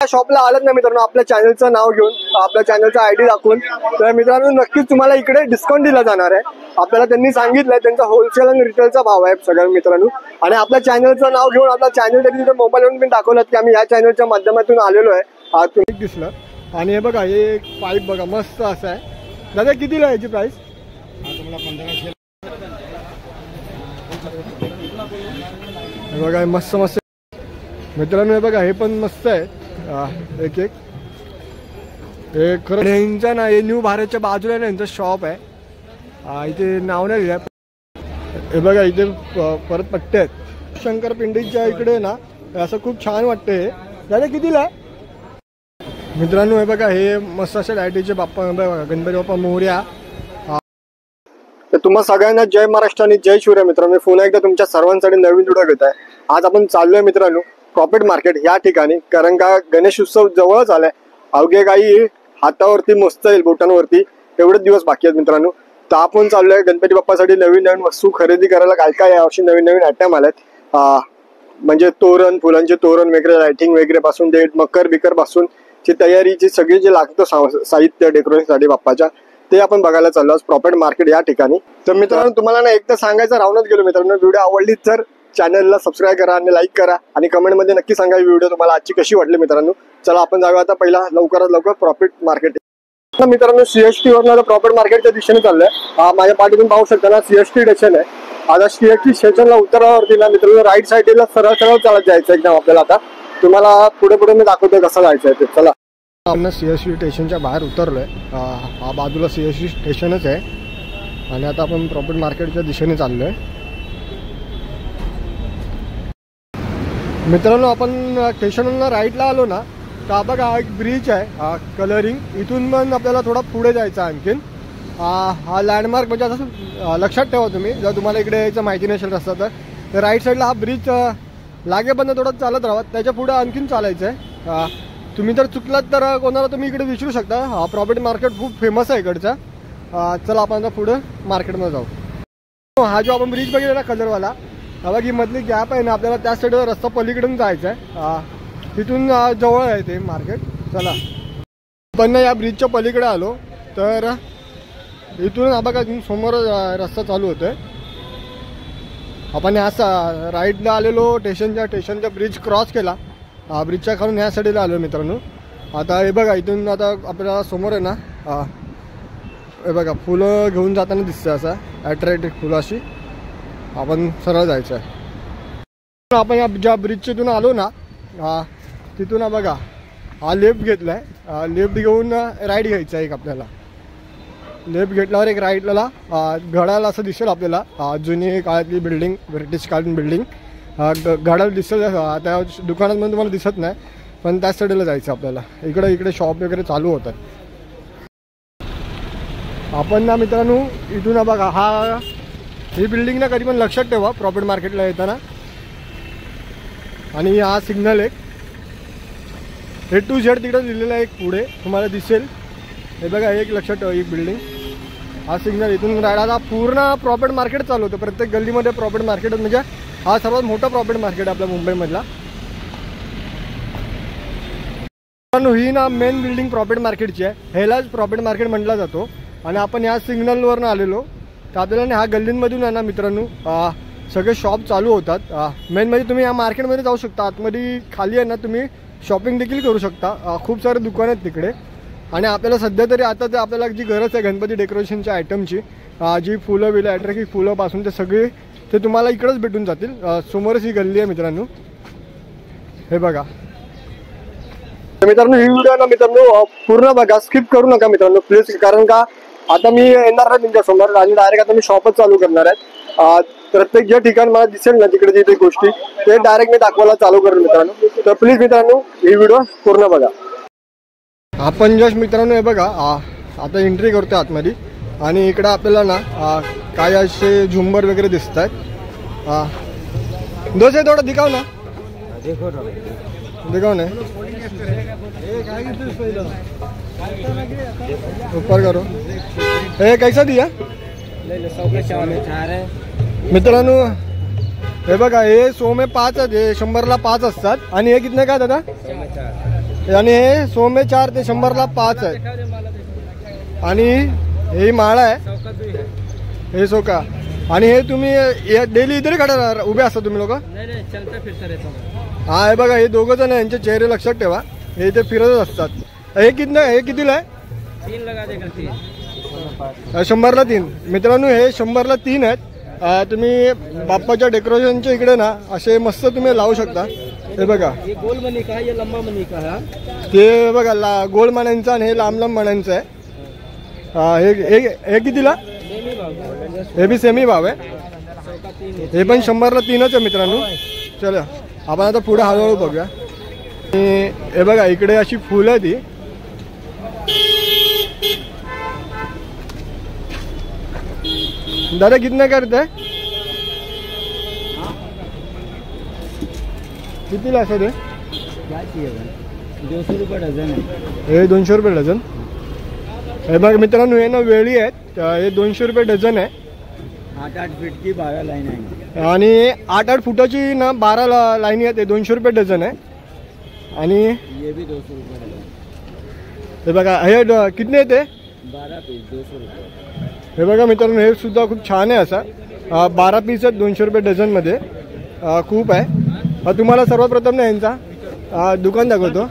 शॉपला आलात ना मित्रांनो, आपल्या चॅनलचं नाव घेऊन, आपल्या चॅनलचा ID दाखवून, तर मित्रांनो नक्कीच तुम्हाला इकडे डिस्काउंट दिला जाणार आहे. आपल्याला त्यांनी सांगितलंय, त्यांचा होलसेल आणि रिटेलचा भाव आहे सगळ्या मित्रांनो. आणि आपल्या चॅनलचं नाव घेऊन आपला चॅनल तरी तिथे मोबाईलवरून पण दाखवलं की आम्ही या चॅनलच्या माध्यमातून आलेलो आहे. आज तुम्ही दिसलं. आणि हे बघा, हे एक पाईप बघा मस्त असं आहे. दादा कितीला आहे याची प्राइस? तुम्हाला 1500. हे बघा मस्त मस्त मित्रांनो, हे बघा हे पण मस्त आहे. एक एक हे खरं यांचं ना, हे न्यू भारतच्या बाजूला ना यांचं शॉप आहे. इथे नाव नाही लिहिलं. हे बघा इथे परत पट्टे आहेत. शंकर पिंडीच्या इकडे ना असं खूप छान वाटतं. हे दादा कितीला आहे मित्रांनो? हे बघा हे मस्त असे लाईटीचे बाप्पा, गणपती बाप्पा मोरया. तर तुम्हा सगळ्यांना जय महाराष्ट्र आणि जय शिवराय मित्रांनो. पुन्हा एकदा तुमच्या सर्वांसाठी नवीन व्हिडिओ घेत आहे. आज आपण चाललोय मित्रांनो प्रॉफिट मार्केट या ठिकाणी, कारण का गणेश उत्सव जवळच आलाय. अवघे काही हातावरती मोजता येईल बोटांवरती एवढेच दिवस बाकी आहेत मित्रांनो. तर आपण चाललोय गणपती बाप्पासाठी नवीन नवीन वस्तू खरेदी करायला. काय काय यावर्षी नवीन नवीन आयटम आलेत, म्हणजे तोरण, फुलांचे तोरण वगैरे, लाइटिंग वगैरे पासून ते मकर बिकर पासून ची तयारीची सगळी जे लागतं साहित्य डेकोरेशनसाठी बाप्पाच्या, ते आपण बघायला चाललो प्रॉफिट मार्केट या ठिकाणी. तर मित्रांनो तुम्हाला ना एक तर सांगायचं राहूनच गेलो मित्रांनो, व्हिडिओ आवडली तर चॅनलला सबस्क्राईब करा आणि लाईक करा आणि कमेंटमध्ये नक्की सांगा व्हिडिओ तुम्हाला आजची कशी वाटली मित्रांनो. चला आपण जाऊया आता पहिला लवकरात लवकर प्रॉफिट मार्केट. मित्रांनो CST वरनं प्रॉफिट मार्केटच्या दिशेने चाललंय. माझ्या पाठीतून पाहू शकता ना CST स्टेशन आहे. आता CST स्टेशनला उतरल्यावरती ना मित्रांनो राईट साईडला सरळ सरळ चालत जायचं एकदम आपल्याला. आता तुम्हाला पुढे पुढे मी दाखवतोय कसं जायचं ते. चला आपण CST स्टेशनच्या बाहेर उतरलोय. हा बाजूला CST स्टेशनच आहे आणि आता आपण प्रॉफिट मार्केटच्या दिशेने चाललोय मित्रांनो. आपण स्टेशनवरून राईटला आलो ना तर बघा हा एक ब्रिज आहे कलरिंग. इथून पण आपल्याला थोडा पुढे जायचं आणखीन. हा लँडमार्क म्हणजे असं लक्षात ठेवा तुम्ही, जर तुम्हाला इकडे यायचं माहिती नसेल रस्ता तर राईट साईडला हा ब्रिज लागेपर्यंत थोडं चालत राहा. त्याच्या पुढे आणखीन चालायचं आहे. तुम्ही जर चुकलात तर कोणाला तुम्ही इकडे विचारू शकता. हा प्रॉफिट मार्केट खूप फेमस आहे इकडचा. चला आपण आता पुढे मार्केटमध्ये जाऊ. हा जो आपण ब्रिज बघितला ना कलरवाला, हा बघ ही मधली गॅप आहे ना, आपल्याला त्या साईडला रस्ता पलीकडून जायचं आहे. तिथून जवळ आहे ते मार्केट. चला पण या ब्रिजच्या पलीकडे आलो तर इथून हा बघा समोर रस्ता चालू होतोय. आपण या राईटला आलेलो स्टेशनच्या ब्रिज क्रॉस केला. ब्रिजच्या खालून ह्या साईडला आलो मित्रांनो. आता हे बघा इथून आता आपल्याला समोर आहे ना, हे बघा फुलं घेऊन जाताना दिसतं असं अट्रॅक्टिव्ह फुलं अशी. आपण सरळ जायचं आहे. आपण ज्या ब्रिजच्या इथून आलो ना तिथून बघा हा लेफ्ट घेतला आहे. लेफ्ट घेऊन राईट घ्यायचा आहे एक आपल्याला. लेफ्ट घेतल्यावर एक राईटला घड्याळ असं दिसेल आपल्याला, जुनी काळातली बिल्डिंग, ब्रिटिश काळातली बिल्डिंग घड्याळ दिसत. त्या दुकानात तुम्हाला दिसत नाही पण त्याच साईडला जायचं आपल्याला. इकडे शॉप वगैरे चालू होतात. आपण ना मित्रांनो इथून बघा ही बिल्डिंग ना कधी पण लक्षात ठेवा प्रॉफिट मार्केटला येताना. आणि हा सिग्नल एक A to Z तिकडे दिलेला एक पुढे तुम्हाला दिसेल. हे बघा एक लक्षात ठेवा एक बिल्डिंग. हा सिग्नल इथून राहिला पूर्ण प्रॉफिट मार्केट चालू होतं. प्रत्येक गल्लीमध्ये प्रॉफिट मार्केट म्हणजे हा सर्वात मोठा प्रॉफिट मार्केट आपल्या मुंबईमधला. ही ना मेन बिल्डिंग प्रॉफिट मार्केटची आहे. ह्यालाच प्रॉफिट मार्केट म्हटला जातो. आणि आपण या सिग्नलवरनं आलेलो तर आपल्याला ह्या गल्लींमधून आहे ना मित्रांनो सगळे शॉप चालू होतात. मेन म्हणजे तुम्ही या मार्केटमध्ये जाऊ शकता. आतमध्ये खाली आहे ना तुम्ही शॉपिंग देखील करू शकता. खूप सारे दुकान आहेत तिकडे. आणि आपल्याला सध्या तरी आता ते आपल्याला जी गरज आहे गणपती डेकोरेशनच्या आयटमची, जी फुलं बिलं अट्रॅक्टिव्ह फुलं ते सगळे ते तुम्हाला इकडेच भेटून जातील. समोरच ही गल्ली आहे मित्रांनो. हे बघा मित्रांनो ही व्हिडिओ ना मित्रांनो पूर्ण बघा, स्किप करू नका मित्रांनो प्लीज. कारण का आता मी येणार आहे तुमच्या समोर आणि डायरेक्ट आता मी शॉपच चालू करणार आहे. प्रत्येक जे ठिकाण मला दिसेल ना तिकडे जिथे गोष्टी ते डायरेक्ट मी दाखवायला चालू करेल मित्रांनो. तर प्लीज मित्रांनो ही व्हिडिओ पूर्ण बघा. आपण जस्ट मित्रांनो हे बघा आता एंट्री करतो आतमध्ये. आणि इकडे आपल्याला ना काय असे झुंबर वगैरे दिसत आहेत. दोस्त थोडा दिखाव ना, दिखाव ना ऊपर करो. हे कैसा दिया मित्रांनो? हे बघा हे 100 में 5 आहे. 100ला 5 असतात. आणि हे कितने का दादा? आणि हे सोमे 4 ते 100ला 5 आहेत. आणि ही माळा आहे हे सोका. आणि हे तुम्ही डेली इथे काढा उभे असता तुम्ही लोक? हा हे बघा हे दोघं जण यांचे चेहरे लक्षात ठेवा. हे इथे फिरतच असतात. हे कितीला आहे? 3 लगा देगा 3. 100ला 3. मित्रांनो हे 100ला 3 आहेत. तुम्ही बाप्पाच्या डेकोरेशनच्या इकडे ना असे मस्त तुम्ही लावू शकता. हे बघा ये गोल मनी का है, ये लंबा मनी का है. ते बघा गोल मण्यांचा आणि हे लांब लांब मण्यांचं आहे. हे कितीला? हे बी सेमी भाव आहे. हे पण 100ला 3च आहे मित्रांनो. चला आपण आता पुढे हळूहळू बघूया. हे बघा इकडे अशी फुलं आहे ती. दादा कितना करते आहे? कितीला असं ते? 200 रुपये डझन आहे. हे 200 रुपये डझन. हे बघा मित्रांनो हे ना वेळी आहेत. हे 200 रुपये डझन आहे. 8-8 फीट की 12 लाईन आहे. आणि 8-8 फुटाची ना 12 लाईनी आहेत. हे 200 रुपये डझन आहे. आणि ये भी 200 रुपये डझन. हे बघा हे कितने येते? 12 पीस 200 रुपये. हे बघा मित्रांनो हे सुद्धा खूप छान आहे. असा 12 पीस आहेत 200 रुपये डझनमध्ये. खूप आहे. तुम्हाला सर्वप्रथम ना यांचा दुकान दाखवतो.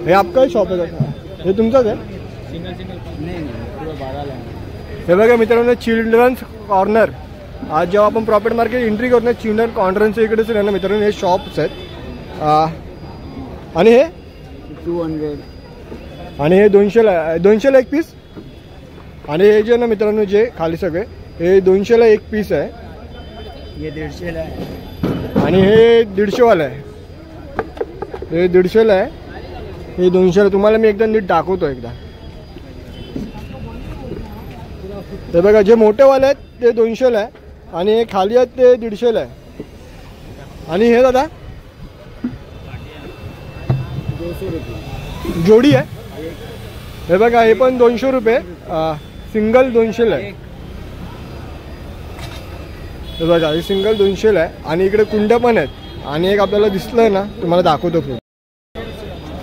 हे आपका शॉप आहे का? हे तुमचंच आहे? हे बघा मित्रांनो चिल्ड्रन्स कॉर्नर. आज जेव्हा आपण प्रॉफिट मार्केट एंट्री करतो चिल्ड्रन कॉर्नरच्या इकडेच आहे ना मित्रांनो हे शॉप्स आहेत. आणि हे 200. आणि हे 200ला 1 पीस. आणि हे जे ना मित्रांनो जे खाली सगळे हे 200ला 1 पीस आहे. ये 150ला आहे. आणि हे 150वाला आहे. हे 150ला आहे. हे 200ला. तुम्हाला मी एकदा नीट दाखवतो एकदा. हे बघा जे मोठेवाले आहेत ते 200ला आहे. आणि हे खाली आहेत ते 150ला आहे. आणि हे दादा 200 रुपये जोडी आहे. हे बघा हे पण 200 रुपये. सिंगल 200ला आहे. हे बघा हे सिंगल 200ला आहे. आणि इकडे कुंड्या पण आहेत. आणि एक आपल्याला दिसलंय ना तुम्हाला दाखवतो पुढे.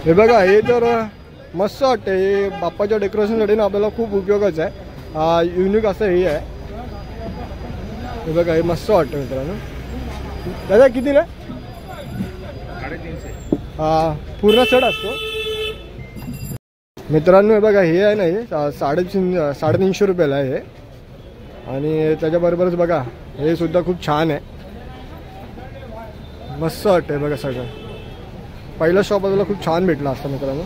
हे बघा हे तर मस्त वाटतं. हे बाप्पाच्या डेकोरेशनसाठी ना आपल्याला खूप उपयोगाचं आहे. युनिक असं हे आहे. हे बघा हे मस्त वाटतं मित्रांनो. दादा कितीला? 350. पूर्ण सेट असतो मित्रांनो. हे बघा हे आहे ना हे 350 रुपयाला आहे. आणि त्याच्याबरोबरच बघा हे सुद्धा खूप छान आहे. मस्त वाटतं बघा सगळं. पहिला शॉप आपल्याला खूप छान भेटला असता मित्रांनो.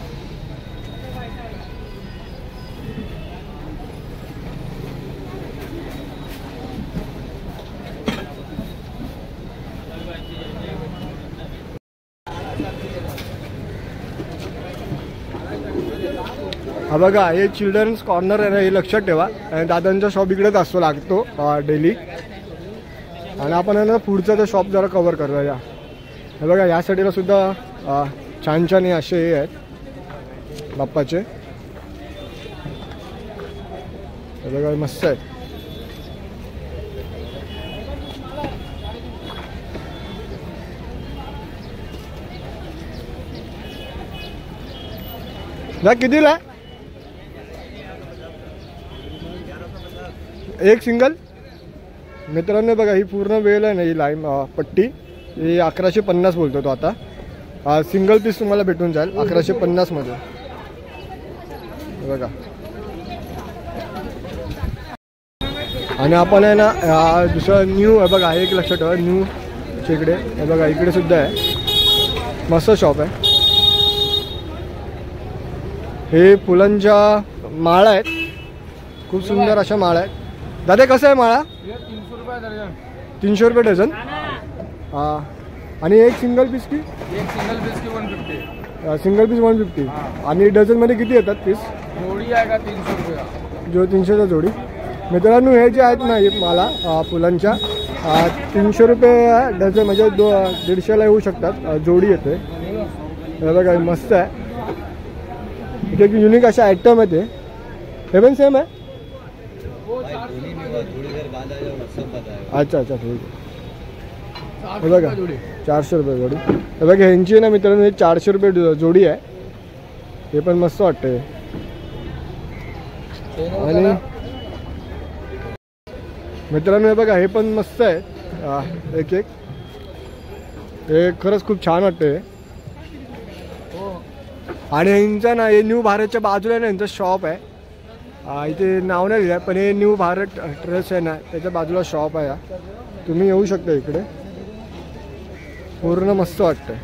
हा बघा हे चिल्ड्रन्स कॉर्नर आहे ना हे लक्षात ठेवा. आणि दादांचा शॉप इकडेच असतो लागतो डेली. आणि आपण आहे ना पुढचा ते शॉप जरा कव्हर करूया. हे बघा या साईडला सुद्धा छान छान हे असे हे आहेत बाप्पाचे. हे बघा मस्त आहेत. ना कितीला? एक सिंगल. मित्रांनो बघा ही पूर्ण वेळ आहे ना ही लाईन पट्टी ही 1150 बोलतो तो आता. सिंगल पीस तुम्हाला भेटून जाईल 1150 मध्ये. बघा. आणि आपण आहे ना दुसरं न्यू आहे बघा हे एक लक्षात ठेवा न्यू इकडे. हे बघा इकडे सुद्धा आहे मस्त शॉप आहे. हे फुलांच्या माळा आहेत. खूप सुंदर अशा माळा आहेत. दादा कसं आहे माळा? 300 रुपये डझन. 300 रुपये डझन. आणि एक सिंगल पीस की? एक सिंगल पीस की 150. Single piece 150. आणि डझनमध्ये किती येतात पीस? जोडी आहे का 300 रुपये. जो 300चा जोडी. मित्रांनो हे जे आहेत ना हे माला फुलांच्या 300 रुपये डझन म्हणजे 150ला येऊ शकतात. जोडी येते. हे बघा मस्त आहे. इथे एक युनिक अशा आयटम आहे. हे पण सेम आहे. अच्छा अच्छा ठीक आहे. हे बघा 400 रुपये जोडी. हे बघा ह्यांची ना मित्रांनो हे 400 रुपये जोडी आहे. हे पण मस्त वाटतंय. आणि मित्रांनो हे बघा हे पण मस्त आहे. एक हे खरंच खूप छान वाटतंय. आणि यांचा ना हे न्यू भारतच्या बाजूला ना यांचं शॉप आहे. इथे नाव नाही लिहिलं पण हे न्यू भारत ट्रेस आहे ना त्याच्या बाजूला शॉप आहे. तुम्ही येऊ शकता इकडे. पूर्ण मस्त वाटतंय.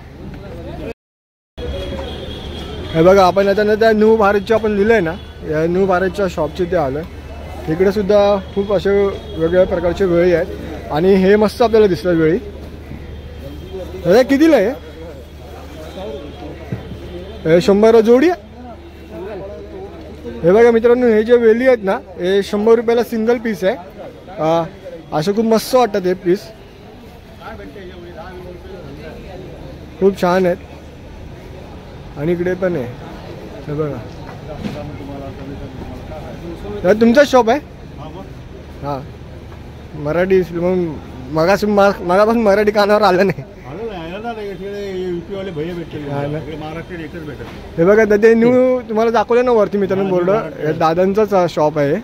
हे बघा आपण आता ना त्या न्यू भारतचे आपण लिहिलंय ना या न्यू भारतच्या शॉपचे ते आलं. इकडे सुद्धा खूप असे वेगवेगळ्या प्रकारचे वेळी आहेत. आणि हे मस्त आपल्याला दिसतात वेळी. दादा कितीला आहे? 100 जोडी आहे. हे बघा मित्रांनो हे जे वेली आहेत ना हे 100 रुपयाला सिंगल पीस आहे. असं खूप मस्त वाटतात हे पीस. खूप छान आहेत. आणि इकडे पण आहे हे बघा. तुमचा शॉप आहे? हां मराठी मगापासून मराठी कानावर आलं नाही. हे बघा ते न्यू तुम्हाला दाखवलं ना वरती मित्रांनो बोर्ड हे दादांचाच शॉप आहे.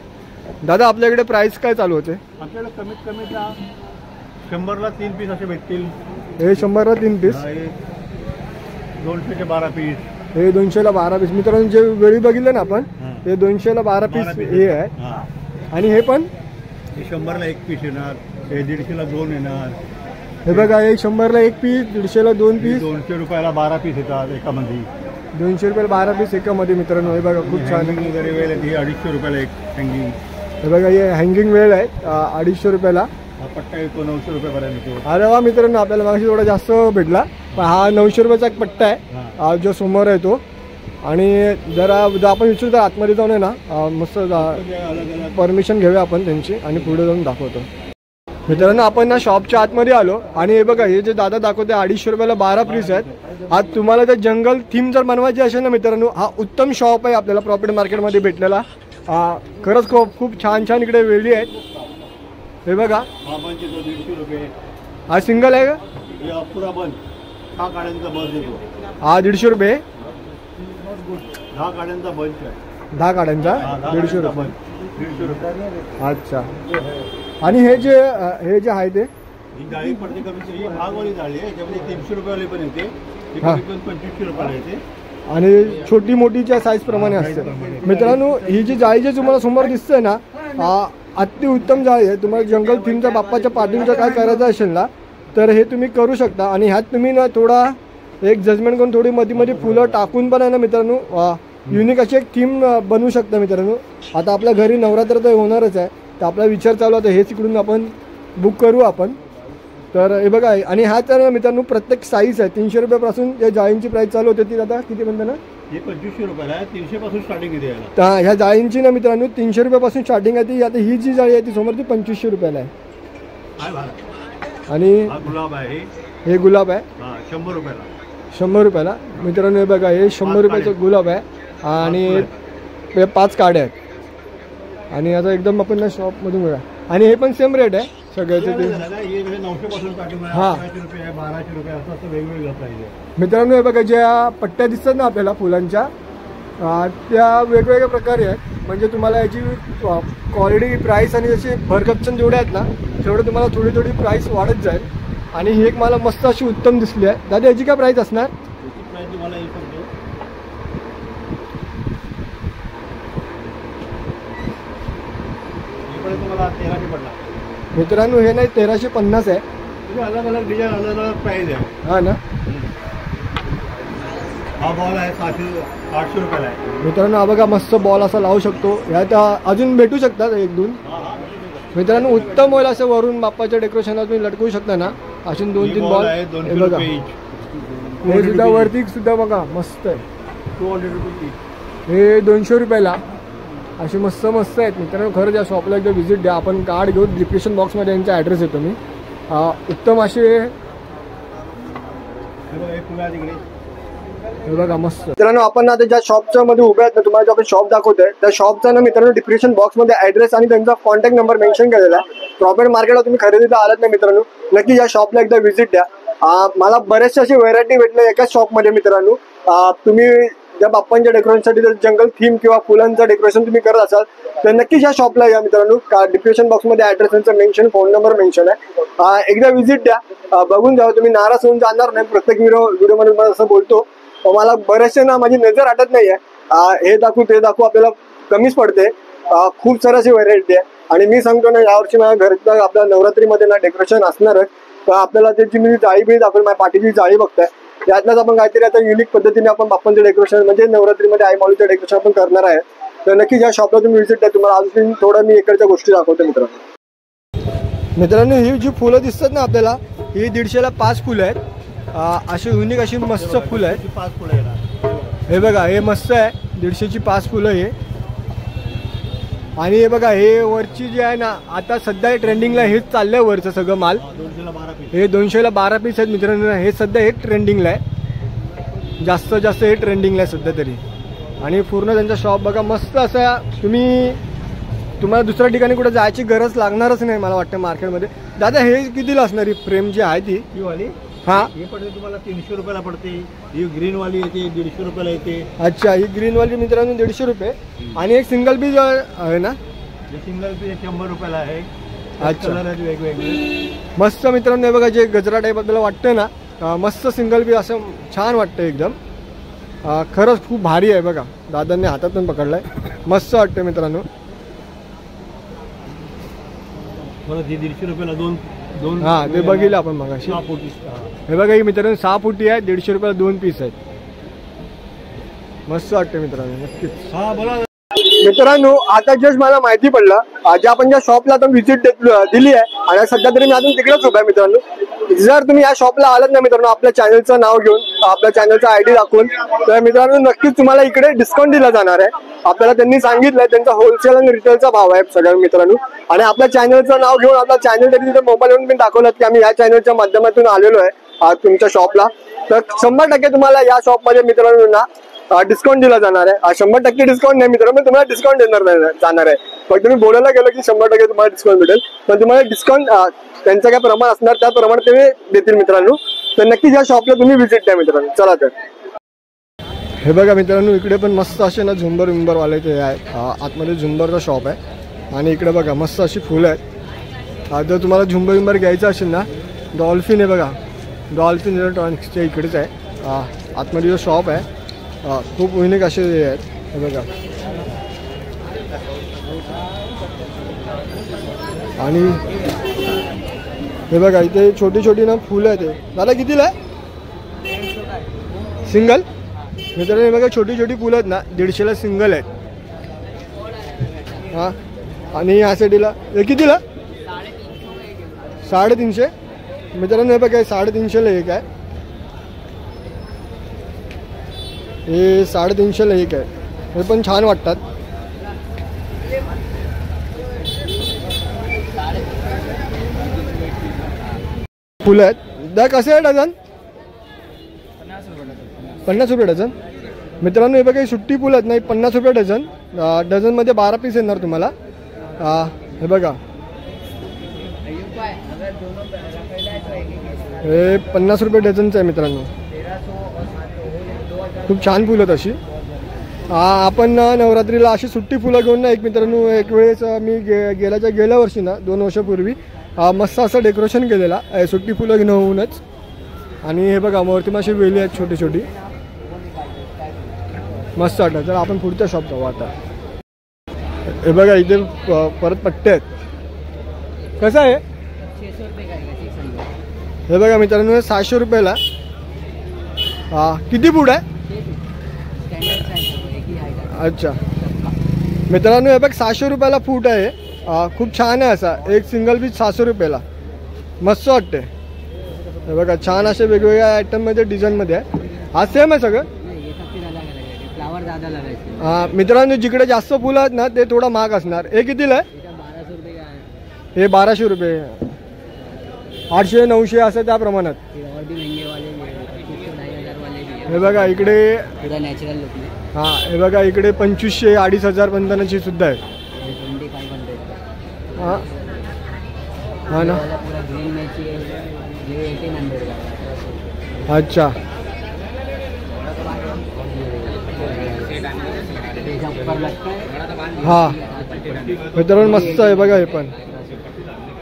दादा आपल्याकडे प्राइस काय चालू होते? आपल्याकडे कमीत कमी 100ला 3 पीस असे भेटतील. हे 100ला 3 पीस. 200चे 12 पीस. हे 200ला 12 पीस. मित्रांनो जे वेळी बघितलं ना आपण हे 200ला 12 पीस हे आहे. आणि हे पण 100ला 1 पीस येणार. हे 150ला 2 येणार. हे बघा हे 100ला 1 पीस 150ला 2 पीस. 200 रुपयाला 12 पीस येतात एकामध्ये. 200 रुपयाला 12 पीस एकामध्ये मित्रांनो. हे बघा खूप छान वगैरे वेळ आहे. 250 रुपयाला एक हँगिंग. हे बघा हे हँगिंग वेळ आहे 250 रुपयाला. हा पट्टा येतो 900 रुपयापर्यंत येतो. अरे वा मित्रांनो आपल्याला मागशी थोडा जास्त भेटला पण हा 900 रुपयाचा एक पट्टा आहे जो समोर आहे तो. आणि जरा आपण विचारू तर आतमध्ये जाऊन आहे ना मस्त परमिशन घेऊया आपण त्यांची आणि पुढे जाऊन दाखवतो. मित्रांनो आपण ना शॉपच्या आतमध्ये आलो आणि हे बघा हे जे दादा दाखवते 250 रुपयाला 12 पीस आहेत. आज तुम्हाला जर जंगल थीम जर बनवायची असेल ना मित्रांनो हा उत्तम शॉप आहे आपल्याला प्रॉपर्टी मार्केटमध्ये भेटलेला. खरंच खूप छान छान इकडे वेळी आहेत. हे बघा हा बंच येतो 150 रुपये. हा सिंगल आहे का? पुरा बंच 10 गाड्यांचा बंच येतो. हा 150 रुपये. 10 गाड्यांचा बंच आहे. 10 गाड्यांचा 150 रुपये. 150 रुपये. अच्छा. आणि हे जे आहे ते ही जाळी पडते कमी. ही भागवाली जाळी आहे याच्यामध्ये 300 रुपयावाली पण येते. ती कमी 2500 रुपयाला येते. आणि छोटी मोठीच्या साईज प्रमाणे असते. मित्रांनो ही जी जाळी जे तुम्हाला समोर दिसते ना अतिउत्तम जाळी आहे. तुम्हाला जंगल थीमच्या बाप्पाच्या पाठींचं काय करायचं असेल ना तर हे तुम्ही करू शकता. आणि ह्यात तुम्ही ना थोडा एक जजमेंट करून थोडी मध्ये फुलं टाकून पण आहे ना मित्रांनो युनिक अशी एक थीम बनवू शकता मित्रांनो. आता आपल्या घरी नवरात्र तर होणारच आहे तर आपला विचार चालू होता हेच इकडून आपण बुक करू आपण. तर हे बघा आणि ह्या तर मित्रांनो प्रत्येक साईज आहे 300 रुपयापासून या जाळींची प्राइस चालू होते. ती आता किती म्हणता ना हे 2500 रुपयाला आहे. 300 पासून स्टार्टिंग आहे. तर ह्या जाळींची ना मित्रांनो 300 रुपयापासून स्टार्टिंग आहे. ती आता ही जी जाळी आहे ती समोर ती 2500 रुपयाला आहे. आणि गुलाब आहे. हे गुलाब आहे 100 रुपयाला. 100 रुपयाला. मित्रांनो हे बघा हे 100 रुपयाचं गुलाब आहे. आणि 5 काड्या आहेत. आणि आता एकदम आपण ना शॉपमधून बघा. आणि हे पण सेम रेट आहे सगळ्याचे ते. 900 पासून स्टार्टिंग आहे. 1100 रुपये 1200 रुपये असं वेगवेगळं प्राइस आहे. मित्रांनो हे बघा ज्या पट्ट्या दिसतात ना आपल्याला फुलांच्या त्या वेगवेगळ्या प्रकारे आहेत. म्हणजे तुम्हाला याची क्वालिटी प्राइस आणि जशी भरगच्चन जेवढे आहेत ना तेवढं तुम्हाला थोडी थोडी प्राइस वाढत जाईल. आणि ही एक मला मस्त अशी उत्तम दिसली आहे. दादा याची काय प्राइस असणार? प्राइस तुम्हाला येऊ शकतो तुम्हाला 1300 पडला. मित्रांनो हे नाही 1350 आहे. अलग अलग डिझाईन अलग अलग प्राइस आहे. हा ना. हा बॉल आहे 800 रुपयाला आहे. मित्रांनो हा बघा मस्त बॉल असा लावू शकतो. ह्यात अजून भेटू शकतात 1-2. मित्रांनो उत्तम होईल असं वरून बाप्पाच्या डेकोरेशनला तुम्ही लटकवू शकता ना असे 2-3 बॉल. हे बघा हे सुद्धा वरती सुद्धा बघा मस्त आहे. 200 रुपये. हे 200 रुपयाला असे मस्त मस्त आहेत. मित्रांनो खरंच या शॉपला एकदा व्हिजिट द्या. आपण कार्ड घेऊन डिस्क्रिप्शन बॉक्समध्ये यांचा ॲड्रेस येतो मी. उत्तम असे हे बघा मस्त. मित्रांनो आपण आता ज्या शॉपच्या मध्ये उभे आहेत ना तुम्हाला जो आपण शॉप दाखवतोय त्या शॉपचा ना मित्रांनो डिस्क्रिप्शन बॉक्समध्ये ॲड्रेस आणि त्यांचा कॉन्टॅक्ट नंबर मेन्शन केलेला आहे. प्रॉपर्टी मार्केटला तुम्ही खरेदीला आलात ना मित्रांनो नक्की या शॉपला एकदा व्हिजिट द्या. मला बरेचसे असे व्हेरायटी भेटले एकाच शॉपमध्ये मित्रांनो. तुम्ही त्या बाप्पांच्या डेकोरेशनसाठी जर जंगल थीम किंवा फुलांचं डेकोरेशन तुम्ही करत असाल तर नक्कीच या शॉपला या मित्रांनो. डिस्क्रिप्शन बॉक्समध्ये address mention, phone number mention आहे. एकदा व्हिजिट द्या, बघून जावा, तुम्ही नाराज होऊन जाणार नाही. प्रत्येक व्हिडिओमध्ये मला असं बोलतो, मला बरेचसे ना माझी नजर हटत नाहीये, हे दाखवू ते दाखवू, आपल्याला कमीच पडते. खूप सारी अशी व्हरायटी आहे आणि मी सांगतो ना यावर्षी माझ्या घरात आपल्या नवरात्रीमध्ये ना डेकोरेशन असणारच. तर आपल्याला त्याची मी जाळी बी दाखवली, माझ्या पाठीची जाळी बघताय. यातनंच आपण काहीतरी आता युनिक पद्धतीने आपण बाप्पांचं डेकोरेशन म्हणजे नवरात्रीमध्ये आई माऊलीचं डेकोरेशन आपण करणार आहे. तर नक्कीच या शॉपला तुम्ही व्हिजिट द्या. तुम्हाला अजून थोडं मी इकडच्या गोष्टी दाखवतो मित्रांनो. ही जी फुलं दिसतात ना आपल्याला, ही 150ला 5 फुलं आहेत. अशी युनिक अशी मस्त फुलं आहेत. 5 फुलं आहे. हे बघा, हे मस्त आहे, 150ची 5 फुलं हे. आणि हे बघा, हे वरची जी आहे ना, आता सध्या ट्रेंडिंगला हेच चाललंय वरचं सगळं माल. 212 पीस. हे 200ला 12 पीस आहेत मित्रांनो. हे सध्या हे ट्रेंडिंगला आहे, जास्त हे ट्रेंडिंगला आहे सध्या तरी. आणि पूर्ण त्यांचा शॉप बघा, मस्त असा. तुम्हाला दुसऱ्या ठिकाणी कुठे जायची गरज लागणारच नाही मला वाटतं मार्केटमध्ये. दादा हे कितीला असणार ही फ्रेम जी आहे ती? ही वाली हां, हे पडते तुम्हाला 300 रुपयाला पडते. ही ग्रीन वाली येते 150 रुपयाला येते. अच्छा, ही ग्रीनवाली मित्रांनो 150 रुपये. आणि एक सिंगल पीस आहे ना, हे सिंगल पीस 100 रुपयाला आहे. अच्छा, कलर आहेत वेगवेगळे. मस्त मित्रांनो. हे बघा, जे गजरा टाईप आपल्याला वाटतं ना, मस्त सिंगल पीस असं छान वाटतं एकदम. खरंच खूप भारी आहे बघा, दादांनी हातात पण पकडलाय, मस्त वाटतं मित्रांनो. परत ही 150 रुपयाला दोन हां, ते बघितलं आपण मगाशी. 6 फुटी. हे बघा, ही मित्रांनो 6 फुटी आहे, 150 रुपयाला 2 पीस आहेत. मस्त वाटतं मित्रांनो, नक्कीच. हा बोला मित्रांनो. आता जस्ट मला माहिती पडलं, आपण ज्या शॉपला आता व्हिजिट दिली आहे आणि सध्या तरी मी अजून तिकडेच उभा आहे मित्रांनो. जर तुम्ही या शॉपला आलात ना मित्रांनो, आपल्या चॅनलचं नाव घेऊन, आपल्या चॅनलचा ID दाखवून, तर मित्रांनो नक्कीच तुम्हाला इकडे डिस्काउंट दिला जाणार आहे. आपल्याला त्यांनी सांगितलंय, त्यांचा होलसेल आणि रिटेलचा भाव आहे सगळ्या मित्रांनो. आणि आपल्या चॅनलचं नाव घेऊन, आपला चॅनल तरी तिथे मोबाईलवरून पण दाखवलं की आम्ही या चॅनलच्या माध्यमातून आलेलो आहे तुमच्या शॉपला. तर 100% तुम्हाला या शॉपमध्ये मित्रांनो ना डिस्काउंट दिला जाणार आहे. 100% डिस्काउंट नाही मित्रांनो, तुम्हाला डिस्काउंट देणार जाणार आहे. पण तुम्ही बोलायला गेलं की 100% तुम्हाला डिस्काउंट मिळेल, पण तुम्हाला डिस्काउंट त्यांचं काय प्रमाण असणार त्याप्रमाणे ते देतील मित्रांनो. तर नक्कीच या शॉपला तुम्ही व्हिजिट द्या मित्रांनो. चला तर. हे बघा मित्रांनो, इकडे पण मस्त असे ना झुंबरवाले ते आहे. आतमध्ये झुंबरचा शॉप आहे आणि इकडे बघा मस्त अशी फुलं आहेत. जर तुम्हाला झुंबर घ्यायचं असेल ना, डॉल्फिन आहे बघा, डॉल्फिन इलेक्ट्रॉनिक्सच्या इकडेच आहे. आतमध्ये जो शॉप आहे खूप युनिक असे आहेत. हे बघा, आणि हे बघा इथे छोटी छोटी ना फुलं आहेत. दादा कितीला आहे सिंगल? मित्रांनो हे बघा, छोटी छोटी फुलं आहेत ना, 150ला सिंगल आहेत. हां, आणि या साईडला हे कितीला? 350. मित्रांनो हे बघा, 350ला एक आहे, हे 350ला एक आहे. हे पण छान वाटतात. फुलं आहेत. दा कसे आहे डझन? 50 रुपये डझन. मित्रांनो हे बघा, सुट्टी फुलं आहेत ना, 50 रुपये डझन. डझनमध्ये 12 पीस येणार तुम्हाला. हे बघा, हे 50 रुपये डझनचं आहे मित्रांनो. खूप छान फुलं आहेत अशी. आपण नवरात्रीला अशी सुट्टी फुलं घेऊन ना, एक मित्रांनो एक वेळेस मी गेल्या वर्षी ना 2 वर्षापूर्वी मस्त असं डेकोरेशन केलेला सुट्टी फुलं घेऊनच. आणि हे बघा, वरती अशी वेली आहेत छोटी छोटी, मस्त वाटतं. तर आपण पुढच्या शॉप जाऊ आता. हे बघा, इथे परत पट्टे आहेत. कसं आहे? हे बघा मित्रांनो, 700 रुपयाला. किती फूट आहे? अच्छा मित्रांनो, हे बघ 700 रुपयाला फूट आहे. खूप छान आहे असा. एक सिंगल पीस 700 रुपयाला, मस्त वाटते. हे बघा, छान असे वेगवेगळ्या आयटममध्ये डिझाईनमध्ये आहे. हा सेम आहे सगळं. मित्रांनो जिकडे जास्त फुलं आहेत ना ते थोडं महाग असणार. हे कितीला आहे? हे 1200 रुपये, 800 900 असं त्या प्रमाणात. हे बघा इकडे, हां हे बघा इकडे 2500 2500 पर्यंतची सुद्धा आहे. हां हां ना, अच्छा हा मित्रांनो मस्त आहे बघा, हे पण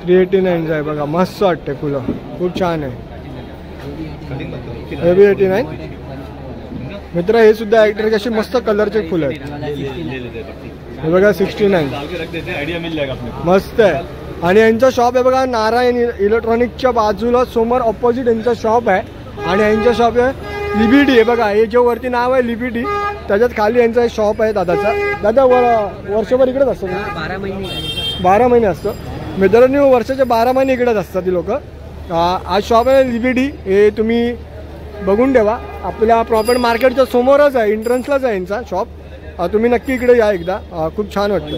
389 आहे बघा, मस्त वाटते फुलं, खूप छान आहे. हे बी 89 मित्र, हे सुद्धा ॲक्टर अशी मस्त कलरचे फुलं आहेत. हे बघा 69 मस्त आहे. आणि यांचं शॉप आहे बघा नारायण इलेक्ट्रॉनिक्सच्या बाजूला समोर ऑपोजिट यांचं शॉप आहे. आणि यांचं शॉप आहे लिबिडी. हे बघा, हे जे वरती नाव आहे लिबिडी, त्याच्यात खाली यांचा शॉप आहे दादाचा. दादा वर्षभर इकडेच असतं? 12 महिने असतं मित्रांनो, वर्षाचे 12 महिने इकडेच असतात ती लोक. आज शॉप आहे लिबिडी, हे तुम्ही बघून ठेवा. आपल्या प्रॉपर मार्केटच्या समोरच आहे, एंट्रन्सलाच आहे यांचा शॉप. तुम्ही नक्की इकडे या एकदा, खूप छान वाटतं.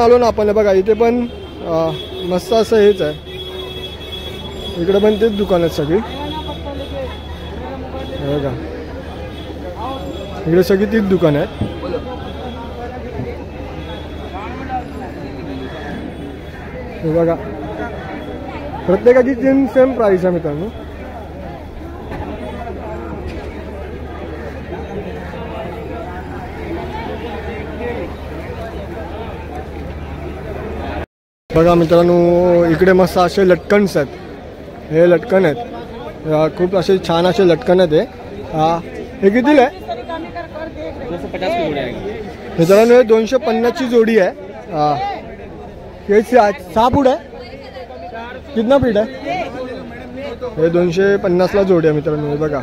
आलो ना आपण, बघा इथे पण मस्त असं हेच आहे, इकडे पण तेच दुकान आहेत सगळी. बघा इकडे सगळी तीच दुकान आहेत. हे बघा प्रत्येकाची सेम प्राइस आहे मित्रांनो. बघा मित्रांनो, इकडे मस्त असे लटकन्स आहेत. हे लटकन आहेत, खूप असे छान असे लटकन आहेत. हे कितीला आहे मित्रांनो? हे 250ची जोडी आहे. हे 6 फूट आहे, कितना फीट आहे? हे 250ला जोडी आहे मित्रांनो. हे बघा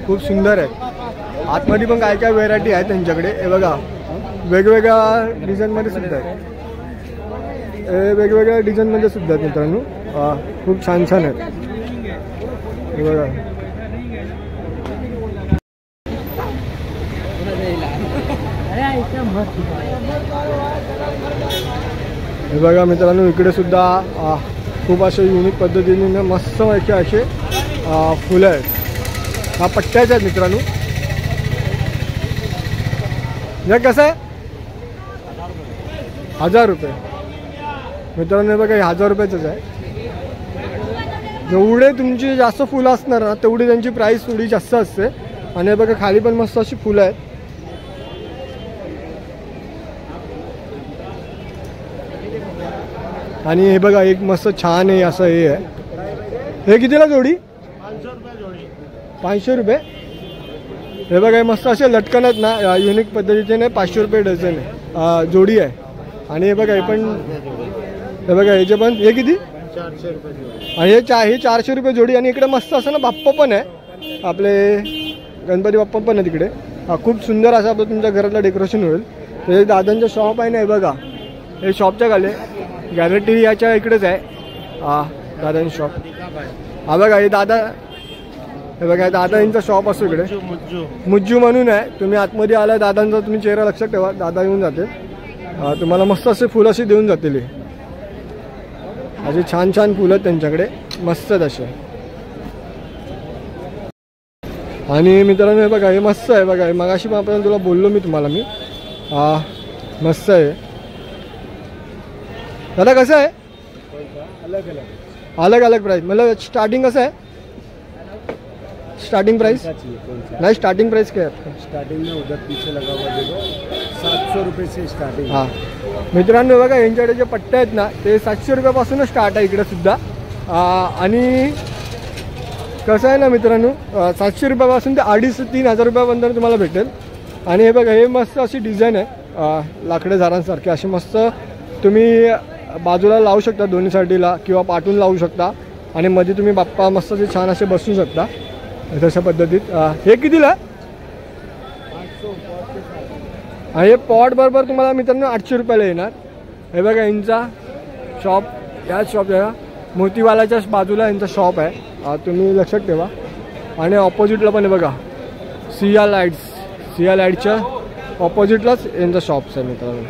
खूप सुंदर आहे. आतमध्ये पण काय काय व्हेरायटी आहे त्यांच्याकडे. हे बघा वेगवेगळ्या डिझाईनमध्ये सुद्धा आहे, वेगवेगळ्या डिझाईनमध्ये सुद्धा आहेत मित्रांनो. खूप छान छान आहेत. हे बघा हे बघा मित्रांनो, इकडे सुद्धा खूप असे युनिक पद्धतीने मस्त असे फुलं आहेत. हा पट्ट्याचे आहेत मित्रांनो. हे कसं आहे? 1000 रुपये मित्रांनो. हे बघा हे 1000 रुपयाचंच आहे. जेवढे तुमची जास्त फुलं असणार ना तेवढी त्यांची प्राईस थोडी जास्त असते. आणि हे बघा खाली पण मस्त अशी फुलं आहेत. आणि हे बघा एक मस्त छान आहे असं हे आहे. हे कितीला जोडी? 500 रुपये. हे बघा हे मस्त असे लटकन आहेत ना युनिक पद्धतीने, 500 रुपये डझन आहे, जोडी आहे. आणि हे बघा हे पण, हे बघा ह्याचे पण, हे किती? 400 रुपये. आणि हे 400 रुपये जोडी. आणि इकडे मस्त असं ना बाप्पा पण आहे, आपले गणपती बाप्पा पण आहे तिकडे. खूप सुंदर असं आपलं तुमच्या घरातलं डेकोरेशन होईल. हे दादांचं शॉप आहे ना, हे बघा हे शॉपच्या खाली गॅरंटी याच्या इकडेच आहे दादांचं शॉप. हा बघा हे दादा, हे बघा दादा यांचा शॉप असतो इकडे, मुज्जू म्हणून आहे. तुम्ही आतमध्ये आला दादांचा तुम्ही चेहरा लक्षात ठेवा, दादा येऊन जाते. तुम्हाला मस्त असे फुलं अशी देऊन जातील. असे छान छान फुलं आहेत त्यांच्याकडे, मस्त आहेत असे. आणि मित्रांनो हे बघा हे मस्त आहे. बघा मगाशी पण आपण तुला बोललो मी तुम्हाला, मी मस्त आहे. दादा कसं आहे? अलग अलग प्राइस, मतलब स्टार्टिंग कसं आहे? स्टार्टिंग प्राइस नहीं, स्टार्टिंग प्राइस क्या है आपका? स्टार्टिंग में उधर पीछे लगा हुआ देखो 700 रुपये से स्टार्टिंग. हां मित्रांनो बघा यांच्याकडे जे पट्टे आहेत ना ते 700 रुपयापासूनच स्टार्ट आहे इकडे सुद्धा. आणि कसं आहे ना मित्रांनो, 700 रुपयापासून ते 2500-3000 रुपयापर्यंत तुम्हाला भेटेल. आणि हे बघा हे मस्त अशी डिझाईन आहे, लाकडे झाडांसारखे अशी मस्त तुम्ही बाजूला लावू शकता दोन्ही साईडला, किंवा पाठून लावू शकता. आणि मध्ये तुम्ही बाप्पा मस्त असे छान असे बसू शकता तशा पद्धतीत. हे कितीला? हे पॉट बरोबर तुम्हाला मित्रांनो 800 रुपयाला येणार. हे बघा यांचा शॉप, याच शॉप आहे मोतीवालाच्याच बाजूला यांचा शॉप आहे, तुम्ही लक्षात ठेवा. आणि ऑपोजिटला पण आहे बघा सिया लाईट्सच्या ऑपोजिटलाच यांचा शॉप्स आहे मित्रांनो.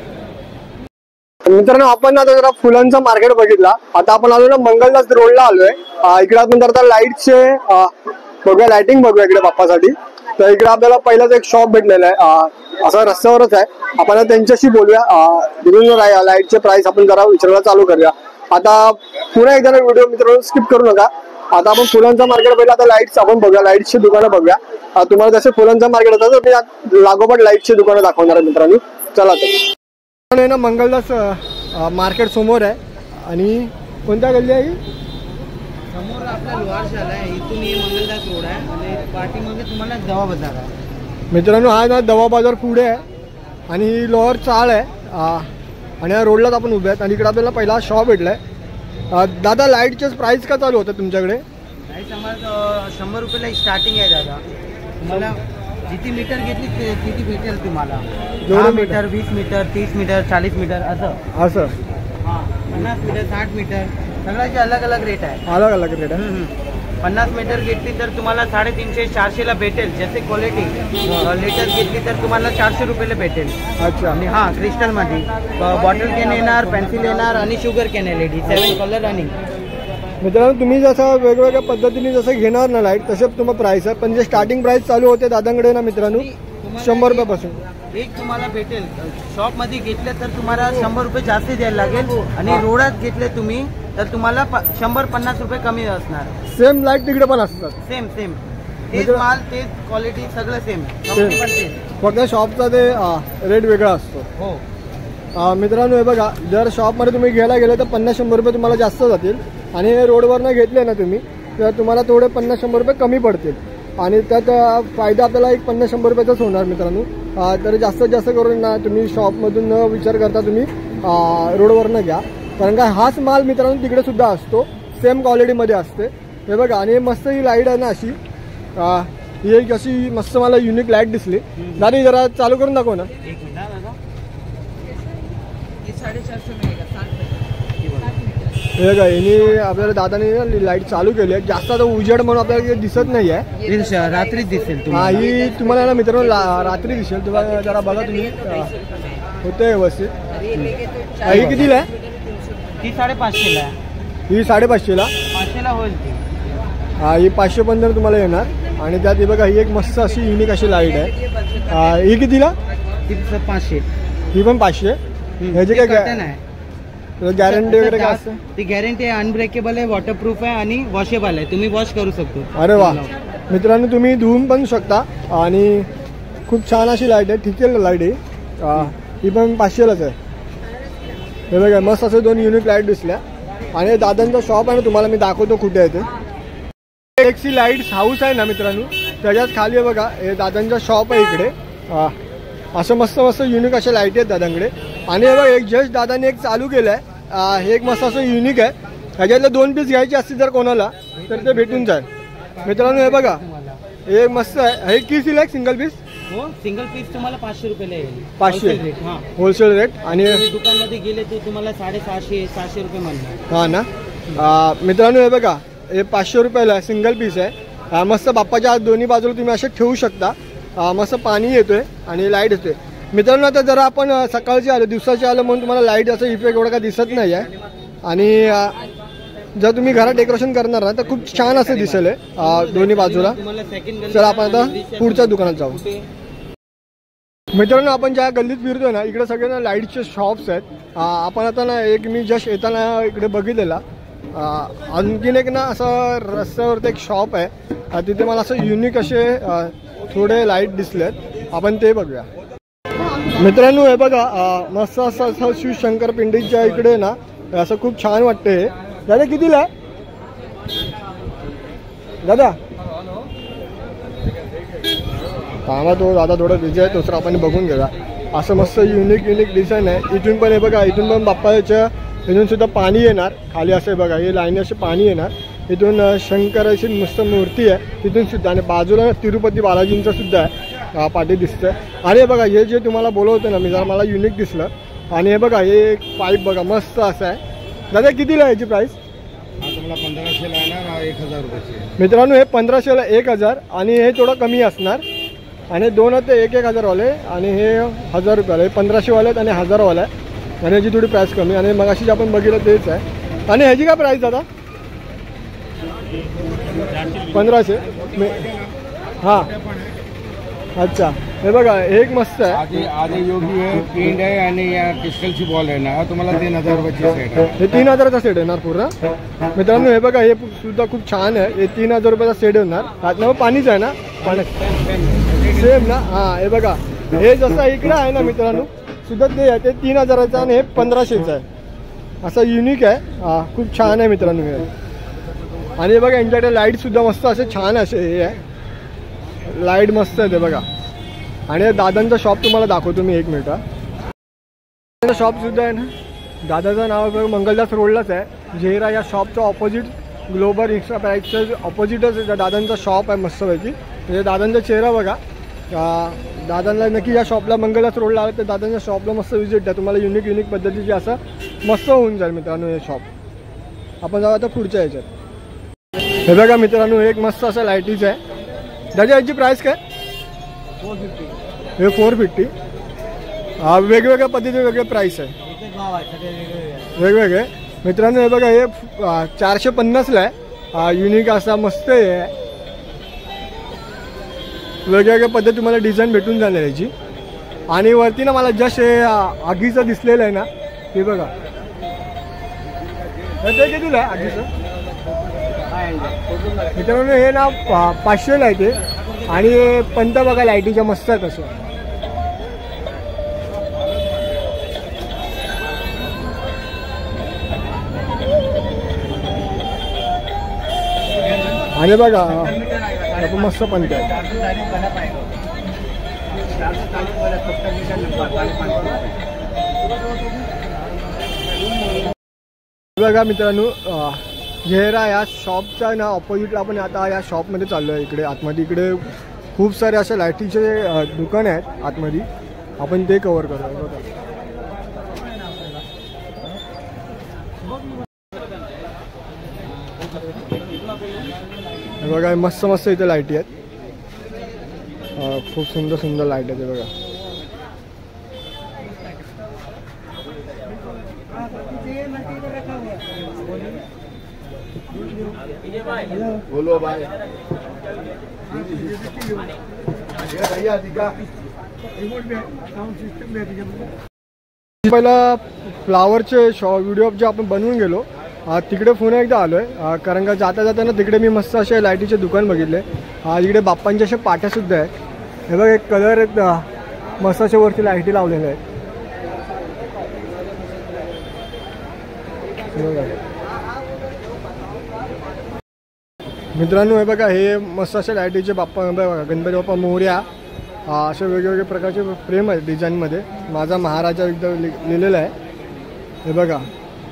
मित्रांनो आपण आता जरा फुलांचा मार्केट बघितला. आता आपण आलो ना मंगलदास रोडला आलोय. इकडे आपण जरा लाईटचे बघूया, लाइटिंग बघूया इकडे बाप्पासाठी. तर इकडे आपल्याला पहिलाच एक शॉप भेटलेला आहे, असं रस्त्यावरच आहे. आपण त्यांच्याशी बोलूया, लाईटचे प्राइस आपण जरा विचारायला चालू करूया. आता पुन्हा एकदा व्हिडिओ मित्रांनो स्किप करू नका. आता आपण फुलांचा मार्केट पहिला, आता लाईट्स आपण बघूया, लाईट्सची दुकानं बघूया. तुम्हाला जसे फुलांचा मार्केट होता तर मी लागोपाठ लाईटची दुकानं दाखवणार आहे मित्रांनो. चला तर ना मंगलदास मार्केट समोर आहे. आणि कोणत्या गल्ली आहे? समोर आपला लोहारशाला आहे, इथून हे मंगलदास रोड आहे आणि पाठीमागे तुम्हाला दवा बाजार आहे. मित्रांनो हा ना दवा बाजार पुढे आहे आणि ही लोअर चाळ आहे. आणि या रोडलाच आपण उभे आहेत आणि इकडे आपल्याला पहिला शॉप भेटलाय. दादा लाईटचेच प्राइस का चालू होतं तुमच्याकडे? प्राईस आम्हाला 100 रुपयाला स्टार्टिंग आहे दादा. तुम्हाला किती मीटर घेतली किती भेटेल तुम्हाला? 10 मीटर, 20 मीटर, 30 मीटर, 40 मीटर असं. हां 50 मीटर, 60 मीटर, सगळ्याचे अलग अलग रेट आहे. अलग अलग रेट आहे. 50 मीटर घेतली तर तुम्हाला 350-400ला भेटेल. जसे क्वालिटी लेटेस्ट घेतली तर तुम्हाला 400 रुपयाला भेटेल. अच्छा. आणि हां क्रिस्टलमध्ये बॉटल कॅन येणार, पेन्सिल येणार आणि sugar can LED 7 colour running. मित्रांनो तुम्ही जसं वेगवेगळ्या पद्धतीने जसं घेणार ना लाईट तसे तुम्हाला प्राइस आहे. पण जे स्टार्टिंग प्राइस चालू होते दादांकडे ना मित्रांनो 100 रुपयापासून एक तुम्हाला भेटेल. शॉपमध्ये घेतले तर तुम्हाला 100 रुपये जास्त द्यायला लागेल आणि रोडात घेतले तुम्ही तर तुम्हाला 100-50 रुपये कमी असणार. सेम लाईट तिकडे पण असतात. सेम तेच माल, तेच क्वालिटी, सगळं सेम. फक्त शॉपचा ते रेट वेगळा असतो. हो मित्रांनो हे बघा, जर शॉपमध्ये तुम्ही घ्यायला गेले तर 50-100 रुपये तुम्हाला जास्त जातील आणि रोडवरनं घेतले ना तुम्ही तर तुम्हाला थोडे 50-100 रुपये कमी पडतील. आणि त्यात फायदा आपल्याला एक 50-100 रुपयाचाच होणार मित्रांनो. तर जास्तीत जास्त करून ना तुम्ही शॉपमधून न विचार करता तुम्ही रोडवरनं घ्या. कारण का हाच माल मित्रांनो तिकडे सुद्धा असतो, सेम क्वालिटीमध्ये असते. हे बघा आणि मस्त ही लाईट आहे ना अशी, ही एक अशी मस्त मला युनिक लाईट दिसली. दादा जरा चालू करून दाखव ना. हे बघा यांनी आपल्याला दादाने लाईट चालू केली आहे. जास्त आता उजेड म्हणून आपल्याला दिसत नाही आहे, रात्री दिसेल. ही तुम्हाला ना मित्रांनो रात्री दिसेल. तुम्हाला जरा बघा तुम्ही होते व्यवस्थित. ही कितीला आहे? ती 550ला आहे. ही 550ला 500ला होईल ती. ही 515 तुम्हाला येणार. आणि त्यात हे बघा ही एक मस्त अशी युनिक अशी लाईट आहे. ही कितीला? ती 500. ही पण 500. ह्याची काय गॅरंटी वगैरे काय असतं? ती गॅरंटी आहे, अनब्रेकेबल आहे, वॉटरप्रूफ आहे आणि वॉशेबल आहे. तुम्ही वॉश करू शकतो. अरे वा मित्रांनो तुम्ही धुवून पण शकता. आणि खूप छान अशी लाईट आहे. ठीक आहे लाईट आहे. ही पण 500लाच आहे. हे बघा मस्त असे 2 युनिक लाईट दिसल्या. आणि दादांचा शॉप आहे ना, तुम्हाला मी दाखवतो कुठे आहे ते. एक्सी लाईट्स हाऊस आहे ना मित्रांनो, त्याच्यात खाली आहे बघा हे दादांचा शॉप आहे इकडे. असं मस्त मस्त युनिक अशा लाईट आहेत दादांकडे. आणि हे बघा एक जस्ट दादाने एक चालू केलं आहे. हे एक मस्त असं युनिक आहे. ह्याच्यातले 2 पीस घ्यायचे असतील जर कोणाला तर ते भेटून जाईल मित्रांनो. हे बघा हे मस्त आहे. हे कितीला आहे सिंगल पीस? हो सिंगल पीस तुम्हाला 500 रुपयाला येईल. 500 होलसेल रेट. आणि दुकानमध्ये गेले तर तुम्हाला 650-700 रुपये म्हणणार. हा ना मित्रांनो हे बघा हे 500 रुपयाला सिंगल पीस आहे. मस्त बाप्पाच्या दोन्ही बाजूला तुम्ही असे ठेवू शकता. मस्त पाणी येतोय आणि लाईट येतोय मित्रांनो. आता जरा आपण सकाळचे आलो दिवसाचे आलो म्हणून तुम्हाला लाईट असं इफेक्ट एवढा काय दिसत नाही आहे. आणि जर तुम्ही घरात डेकोरेशन करणार ना तर खूप छान असं दिसेल दोन्ही बाजूला. चला आपण आता पुढच्या दुकानात जाऊ. मित्रांनो आपण ज्या गल्लीत फिरतोय ना इकडे सगळे ना लाईटचे शॉप्स आहेत. आपण आता ना एक मी जस्ट येताना इकडे बघितलेला. आणखीन एक ना असं रस्त्यावरती एक शॉप आहे. तिथे मला असं युनिक असे थोडे लाईट दिसलेत. आपण ते बघूया मित्रांनो. हे बघा मस्त असं शिवशंकर पिंडीच्या इकडे ना असं खूप छान वाटतं. हे दादा कितीला आहे दादा? कामा तो दादा थोडा बिझी आहे, दुसरा आपण बघून घेऊया. असं मस्त युनिक डिझाईन आहे. इथून पण हे बघा इथून पण बाप्पाच्या इथून सुद्धा पाणी येणार खाली. असं बघा हे लाईन असे पाणी येणार. इथून शंकराची मस्त मूर्ती आहे तिथून सुद्धा. आणि बाजूला तिरुपती बालाजींचं सुद्धा आहे पाठी दिसतंय. आणि हे बघा हे जे तुम्हाला बोलवतं ना मी जरा मला युनिक दिसलं. आणि हे बघा हे एक पाईप बघा मस्त असं आहे. दादा कितीला आहे याची प्राईस? तुम्हाला 1500ला येणार, 1000 रुपयाची. मित्रांनो हे 1500ला 1000 आणि हे थोडं कमी असणार. आणि 2 ते 1,000 वाले आणि हे 1000 रुपयाला. हे 1500 वाले आहेत आणि 1000 वाला आहे. आणि ह्याची थोडी प्राईस कमी. आणि मग अशी आपण बघितलं तेच आहे. आणि ह्याची काय प्राईस दादा? 1500. हां अच्छा हे बघा एक मस्त आहे. आधी आधी योगी आहे, पिंड आहे आणि या क्रिस्टलची बॉल आहे ना, तुम्हाला 3000 रुपयाची सेट आहे. हे 3000चा सेट येणार पूर्ण. मित्रांनो हे बघा हे सुद्धा खूप छान आहे. हे 3000 रुपयाचा सेट येणार. आतमध्ये पाणीच आहे ना, पाणी सेम ना. हां हे बघा हे जसं इकडे आहे ना मित्रांनो सुद्धा ते आहे ते 3000चा आणि हे 1500चं आहे. असं युनिक आहे. खूप छान आहे मित्रांनो हे. आणि हे बघा यांच्याकडे लाईट सुद्धा मस्त असे छान असे हे आहे, लाईट मस्त आहे ते बघा. आणि दादांचा शॉप तुम्हाला दाखवतो मी 1 मिनिट. शॉप सुद्धा आहे ना, दादाचं नाव मंगलदास रोडलाच आहे. झेहरा या शॉपचं ऑपोजिट ग्लोबल एक्स्ट्रा प्राईजचं ऑपोजिटच दादांचा शॉप आहे मस्तपैकी. म्हणजे दादांचा चेहरा बघा. दादांना नक्की या शॉपला मंगलदास रोडला आलं तर दादांच्या शॉपला मस्त विजिट द्या. तुम्हाला युनिक पद्धतीचे असं मस्त होऊन जाईल मित्रांनो हे शॉप. आपण जाऊ आता पुढच्या ह्याच्यात. हे बघा मित्रांनो एक मस्त असं लाईटीचं आहे. दादा याची प्राईस काय? 450. हे 450. वेगवेगळ्या पद्धतीचे वेगळे प्राईस आहे, वेगवेगळे. मित्रांनो हे बघा हे 450ला आहे. युनिक असा मस्त आहे. वेगवेगळ्या पद्धती तुम्हाला डिझाईन भेटून जाणार याची. आणि वरती ना मला जस्ट हे आगीचं दिसलेलं आहे ना हे बघा. ते कितीला आहे आगीचं? मित्रांनो हे ना 500ला आहे ते. आणि पंत बघा लाईटीच्या मस्त आहेत असं. आणि बघा मस्त पंत आहे. बघा मित्रांनो झेहरा या शॉपच्या ना ऑपोजिटला आपण आता या शॉपमध्ये चाललो आहे. इकडे आतमध्ये इकडे खूप सारे असे लाईटीचे दुकान आहेत आतमध्ये. आपण ते कव्हर करतो. बघा मस्त मस्त इथे लाईटी आहेत. खूप सुंदर सुंदर लाईट आहेत बघा. बोलो भाई. पहिला फ्लावरचे व्हिडिओ जे आपण बनवून गेलो तिकडे पुन्हा एकदा आलोय. कारण का जाता जाताना तिकडे मी मस्त असे लाईटीचे दुकान बघितले. इकडे बाप्पांच्या अशा पाट्या सुद्धा आहेत. हे बघा एक कलर आहेत मस्त अशा वरती लाईटी लावलेल्या आहेत. मित्रांनो हे बघा हे मस्त अशा लाईटीचे बाप्पा बघा. गणपती बाप्पा मोरया असे वेगवेगळे प्रकारचे फ्रेम आहेत डिझाईनमध्ये. माझा महाराजा एकदम लिहिलेला आहे. हे बघा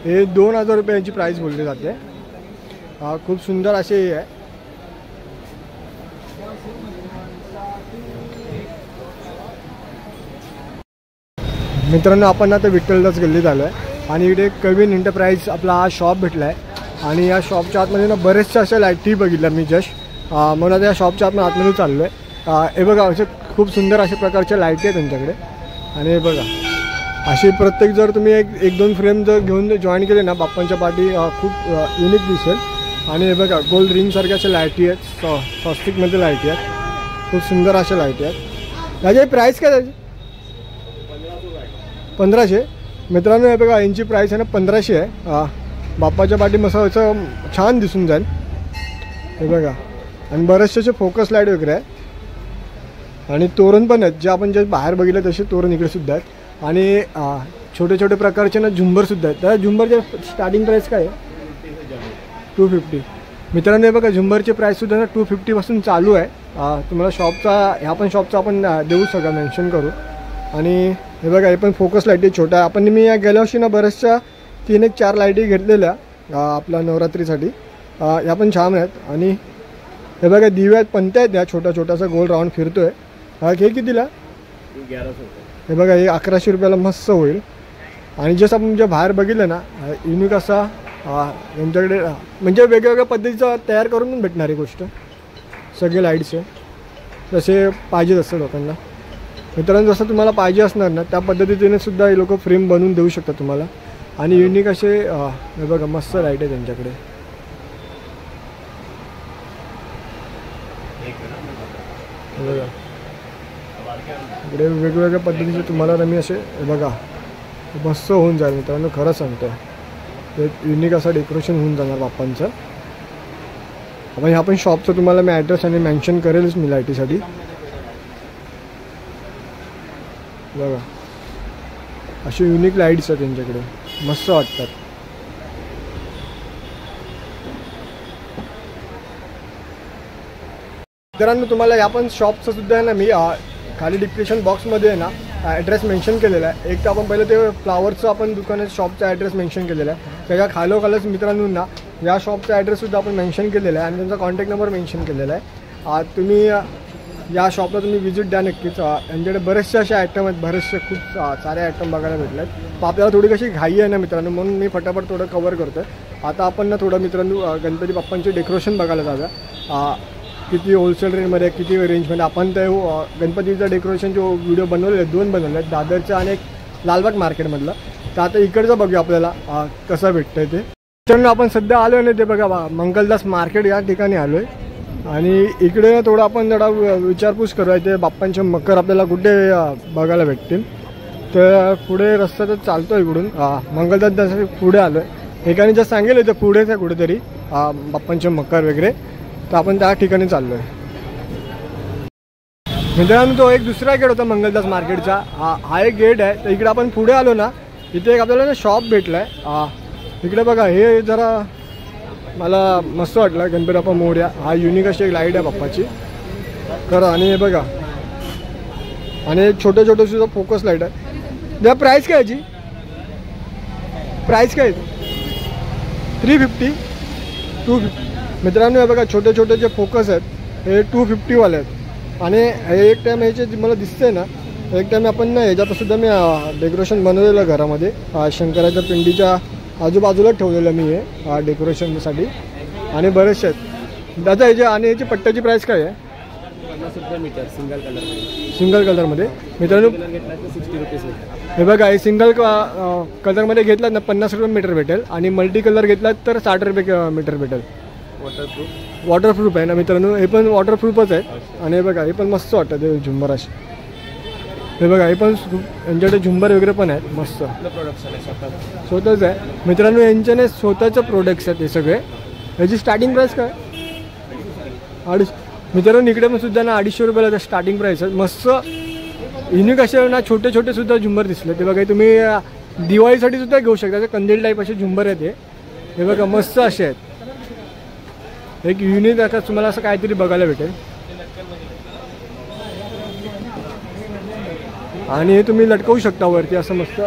हे 2000 रुपयांची प्राईस बोलली जाते. खूप सुंदर असे हे आहे. मित्रांनो आपण आता विठ्ठलदास गल्लीत आलो आहे. आणि इकडे कविन एंटरप्राइज आपला हा शॉप भेटला आहे. आणि या शॉपच्या आतमध्ये ना बरेचशा अशा लाईटी बघितल्या मी जस्ट. म्हणून आता या शॉपच्या आतमध्ये चाललो आहे. हे बघा असे खूप सुंदर अशा प्रकारच्या लाईटी आहेत त्यांच्याकडे. आणि हे बघा अशी प्रत्येक जर तुम्ही एक दोन फ्रेम जर घेऊन जॉईन केले ना बाप्पांच्या पाठी खूप युनिक दिसेल. आणि हे बघा गोल्ड रिंगसारख्या अशा लाईटी आहेत. स्वस्तिकमध्ये लाईटी आहेत. खूप सुंदर अशा लाईटी आहेत. त्याची प्राईस काय त्याची? 1500. मित्रांनो हे बघा यांची प्राईस आहे ना 1500 आहे. बाप्पाच्या पाठी मस्त असं छान दिसून जाईल. हे बघा आणि बरेचसे फोकस लाईट वगैरे आहेत. आणि तोरण पण आहेत जे आपण जे बाहेर बघितले तसे तोरण इकडे सुद्धा आहेत. आणि छोटे छोटे प्रकारचे ना झुंबरसुद्धा आहेत. त्या झुंबरचे स्टार्टिंग प्राईस काय आहे? 250. मित्रांनो हे बघा झुंबरची प्राईससुद्धा ना 250 पासून चालू आहे. तुम्हाला शॉपचा ह्या पण शॉपचा आपण देऊ सगळं मेन्शन करू. आणि हे बघा हे पण फोकस लाईटी छोट्या. आपण मी या गेल्या वर्षी ना बऱ्याचशा 3-4 लाईटी घेतलेल्या आपल्या नवरात्रीसाठी. ह्या पण छान आहेत. आणि हे बघा दिव्यात पंत्या आहेत. या छोटा छोटासा गोल राऊंड फिरतोय. हे कितीला? 1100. हे बघा हे 1100 रुपयाला मस्त होईल. आणि जसं आपण जे बाहेर बघितलं ना युनिक असा यांच्याकडे म्हणजे वेगवेगळ्या पद्धतीचं तयार करून पण भेटणारी गोष्ट सगळे लाईट्सचे जसे पाहिजे असतं लोकांना. मित्रांनो जसं तुम्हाला पाहिजे असणार ना त्या पद्धतीने सुद्धा हे लोक फ्रेम बनवून देऊ शकतात तुम्हाला. आणि युनिक असे हे बघा मस्त लाईट आहे त्यांच्याकडे. बघा इकडे वेगवेगळ्या पद्धतीचे तुम्हाला मी असे हे बघा मस्त होऊन जाईल मित्रांनो, खरं सांगतो. एक युनिक असं डेकोरेशन होऊन जाणार बाप्पांचं. आपण ह्या पण शॉपचं तुम्हाला मी ॲड्रेस आणि मेन्शन करेलच मी लाईटीसाठी. बघा असे युनिक लाईट्स आहेत त्यांच्याकडे, मस्त वाटतात. मित्रांनो तुम्हाला या पण शॉपचं सुद्धा आहे ना मी खाली डिस्क्रिप्शन बॉक्समध्ये आहे ना ॲड्रेस मेन्शन केलेला आहे. एक तर आपण पहिलं ते फ्लावरचं आपण दुकानाचं शॉपचा ॲड्रेस मेन्शन केलेला आहे. त्याच्या खालोखालच मित्रांनो ना या शॉपचा ॲड्रेससुद्धा आपण मेन्शन केलेला आहे आणि त्यांचा कॉन्टॅक्ट नंबर मेन्शन केलेला आहे. तुम्ही या शॉपला तुम्ही व्हिजिट द्या नक्कीच. यांच्याकडे बरेचसे असे आयटम आहेत, बरेचसे खूप सारे आयटम बघायला भेटले आहेत. आपल्याला थोडी कशी घाई आहे ना मित्रांनो, म्हणून मी फटाफट थोडं कवर करतो आहे. आता आपण ना थोडं मित्रांनो गणपती बाप्पांचे डेकोरेशन बघायला जाऊया. किती होलसेल रेंजमध्ये, किती रेंजमध्ये. आपण ते गणपतीचं डेकोरेशनचे व्हिडिओ बनवलेले आहेत, 2 बनवले आहेत, दादरचं आणि एक लालबाग मार्केटमधलं. तर आता इकडचं बघूया आपल्याला कसं भेटतं आहे ते. मित्रांनो आपण सध्या आलो आहे ना, ते बघा मंगलदास मार्केट या ठिकाणी आलो आहे. आणि इकडे थोडं आपण जरा विचारपूस करूया ते बाप्पांचे मकर आपल्याला कुठे बघायला भेटतील. तर पुढे रस्त्यातच चालतो आहे इकडून मंगलदास पुढे आलो आहे. एकाने जर सांगेल तर पुढेच आहे कुठेतरी बाप्पांचे मकर वगैरे. तर आपण त्या ठिकाणी चाललो आहे. मित्रांनो तो एक दुसरा गेट होता मंगलदास मार्केटचा, हा एक गेट आहे. तर इकडे आपण पुढे आलो ना, इथे एक आपल्याला ना शॉप भेटला आहे. इकडे बघा हे जरा मला मस्त वाटलं, गणपती बाप्पा मोरया. हा युनिक अशी एक लाईट आहे बाप्पाची खरं. आणि हे बघा आणि छोटे छोटे सुद्धा फोकस लाईट आहे. त्या प्राईस काय याची, प्राईस काय 350 250. मित्रांनो हे बघा छोटे छोटे जे फोकस आहेत हे 250 वाले आहेत. आणि एक टाईम ह्याचे मला दिसते ना, एक टाईम आपण ना ह्याच्यातसुद्धा मी डेकोरेशन बनवलेलं घरामध्ये. शंकराच्या पिंडीच्या आजूबाजूला ठेवलेलं मी हे डेकोरेशनसाठी. आणि बरेचसे आहेत दादा ह्याचे. आणि याची पट्ट्याची प्राईस काय आहे? 50 रुपये मीटर सिंगल कलर. सिंगल कलरमध्ये मित्रांनो 60 रुपीज. हे बघा हे सिंगल कलरमध्ये घेतलात ना 50 रुपये मीटर भेटेल. आणि मल्टी कलर घेतलात तर 60 रुपये मीटर भेटेल. वॉटरप्रूफ आहे ना मित्रांनो, हे पण वॉटरप्रूफच आहे. आणि हे बघा हे पण मस्त वाटतं ते झुंबर असे. हे बघा हे पण यांच्याकडे झुंबर वगैरे पण आहेत मस्त. स्वतःच आहे मित्रांनो, यांच्याने स्वतःचं प्रोडक्ट्स आहेत हे सगळे. याची स्टार्टिंग प्राईस काय? 250. मित्रांनो इकडे पण सुद्धा ना 250 रुपयाला स्टार्टिंग प्राईस आहे. मस्त युनिक असे ना छोटे छोटे सुद्धा झुंबर दिसले. ते बघा तुम्ही दिवाळीसाठी सुद्धा घेऊ शकता. कंदील टाईप असे झुंबर आहेत हे बघा मस्त असे आहेत. एक युनिक आता तुम्हाला असं काहीतरी बघायला भेटेल. आणि हे तुम्ही लटकवू शकता वरती असं मस्त.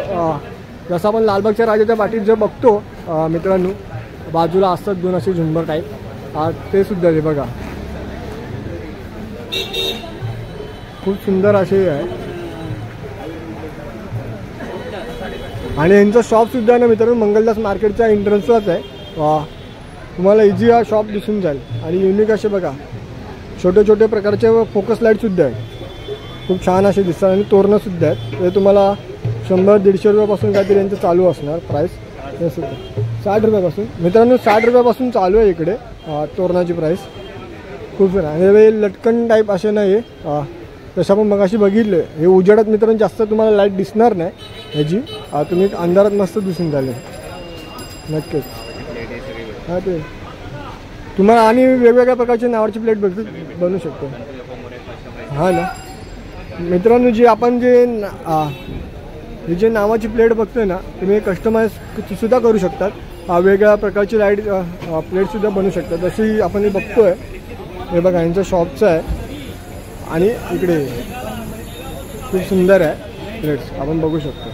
जसं आपण लालबागच्या राजाच्या पाठीत जे बघतो मित्रांनो, बाजूला असतात 2 असे झुंबर टाईप, ते सुद्धा हे बघा खूप सुंदर असे आहे. आणि यांचं शॉपसुद्धा ना मित्रांनो मंगलदास मार्केटच्या एंट्रन्सलाच आहे. तुम्हाला इझी हा शॉप दिसून जाईल. आणि युनिक असे बघा छोटे छोटे प्रकारचे फोकस लाईटसुद्धा आहेत, खूप छान असे दिसतात. आणि तोरणंसुद्धा आहेत. ते तुम्हाला 100-150 रुपयापासून काहीतरी यांचं चालू असणार प्राईस. हे सुद्धा 60 रुपयापासून मित्रांनो, 60 रुपयापासून चालू आहे इकडे तोरणाची प्राईस. खूप जण आणि हे लटकन टाईप असे नाही आहे. तसं आपण मगाशी बघितले हे उजेडात मित्रांनो जास्त तुम्हाला लाईट दिसणार नाही ह्याची. तुम्ही अंधारात मस्त दिसून झाले नक्कीच. हां ते तुम्हाला आणि वेगवेगळ्या प्रकारचे नावाची प्लेट बनवू शकतो. हां ना मित्रांनो, जी आपण जे नावाची प्लेट बघतोय ना, तुम्ही कस्टमाइज सुद्धा करू शकतात. वेगवेगळ्या प्रकारची लाईट प्लेटसुद्धा बनवू शकतात. जशी आपण हे बघतोय हे बघा यांचं शॉपचं आहे. आणि इकडे खूप सुंदर आहे प्लेट्स आपण बघू शकतो.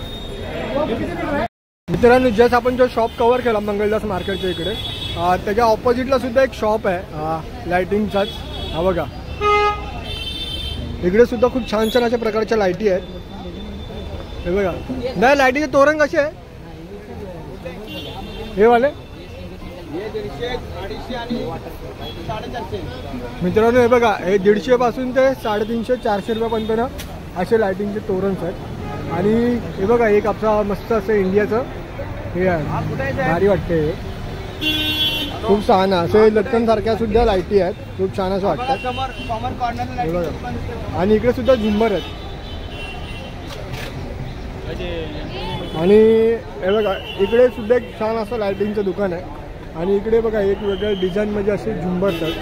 मित्रांनो जस्ट आपण जो शॉप कवर केला मंगलदास मार्केटच्या इकडे, त्याच्या ऑपोजिटला सुद्धा एक शॉप आहे लायटिंगचाच. हा बघा इकडे सुद्धा खूप छान छान अशा प्रकारच्या लाईटी आहेत. हे बघा नाही लाईटीचे तोरण कसे आहे हे वाले मित्रांनो? हे बघा हे 150 पासून ते 350-400 रुपयापर्यंत असे लाईटिंगचे तोरणच आहेत. आणि हे बघा एक आपला मस्त असं इंडियाचं हे आहे, भारी वाटते. खूप छान आहे. असे लटकन सारख्या सुद्धा लाईटी आहेत, खूप छान असं वाटतं. कॉमन कॉर्नर आणि इकडे सुद्धा झुंबर आहेत. आणि हे बघा इकडे सुद्धा एक छान असं लायटिंगचं दुकान आहे. आणि इकडे बघा एक वेगळ्या डिझाईन मध्ये असे झुंबर आहेत.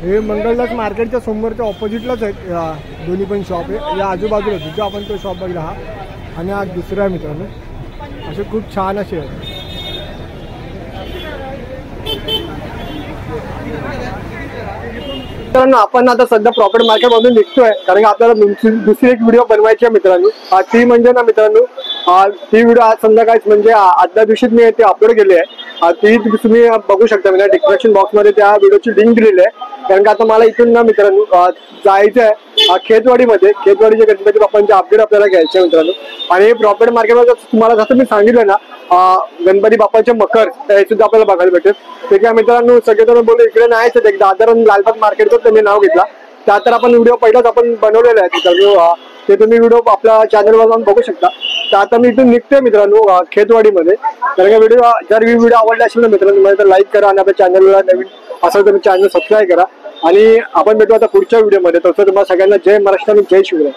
हे मंगलदास मार्केटच्या समोरच्या ऑपोजिटलाच आहेत दोन्ही पण शॉप आहे. या आजूबाजूला जिथं आपण तो शॉप बघला हा आणि हा दुसरा मित्रांनो, असे खूप छान असे आहेत. मित्रांनो आपण आता सध्या प्रॉपर्टी मार्केट मधून निघतोय, कारण की आपल्याला दुसरी एक व्हिडिओ बनवायची आहे मित्रांनो. ती म्हणजे ना मित्रांनो, ती व्हिडिओ आज संध्याकाळीच म्हणजे आदल्या दिवशीच मी ते अपलोड केली आहे. ती तुम्ही बघू शकता. म्हणजे डिस्क्रिप्शन बॉक्स मध्ये त्या व्हिडिओची लिंक दिलेली आहे. कारण का आता मला इथून ना मित्रांनो जायचं आहे खेतवाडीमध्ये. खेतवाडीच्या गणपती बाप्पांचे अपडेट आपल्याला घ्यायचे आहे मित्रांनो. आणि हे प्रॉपर्टी मार्केटमध्ये तुम्हाला जसं मी सांगितलं ना, गणपती बाप्पाचे मकर हे सुद्धा आपल्याला बघायला भेटेल. ते काय मित्रांनो सगळेजण बोलले इकडे नाहीच एक दादर लालबाग मार्केटचं त्यांनी नाव घेतला. त्या तर आपण व्हिडिओ पहिलाच आपण बनवलेला आहे मित्रांनो. ते तुम्ही व्हिडिओ आपल्या चॅनलवर जाऊन बघू शकता. तर आता मी इथून निघतोय मित्रांनो खेतवाडीमध्ये. तर का व्हिडिओ जर ही व्हिडिओ आवडला असेल ना मित्रांनो, मला तर लाईक करा आणि आपल्या चॅनलला नवीन असेल तर चॅनल सबस्क्राईब करा. आणि आपण भेटू आता पुढच्या व्हिडिओमध्ये. तसं तुम्हाला सगळ्यांना जय महाराष्ट्र आणि जय शिवराय.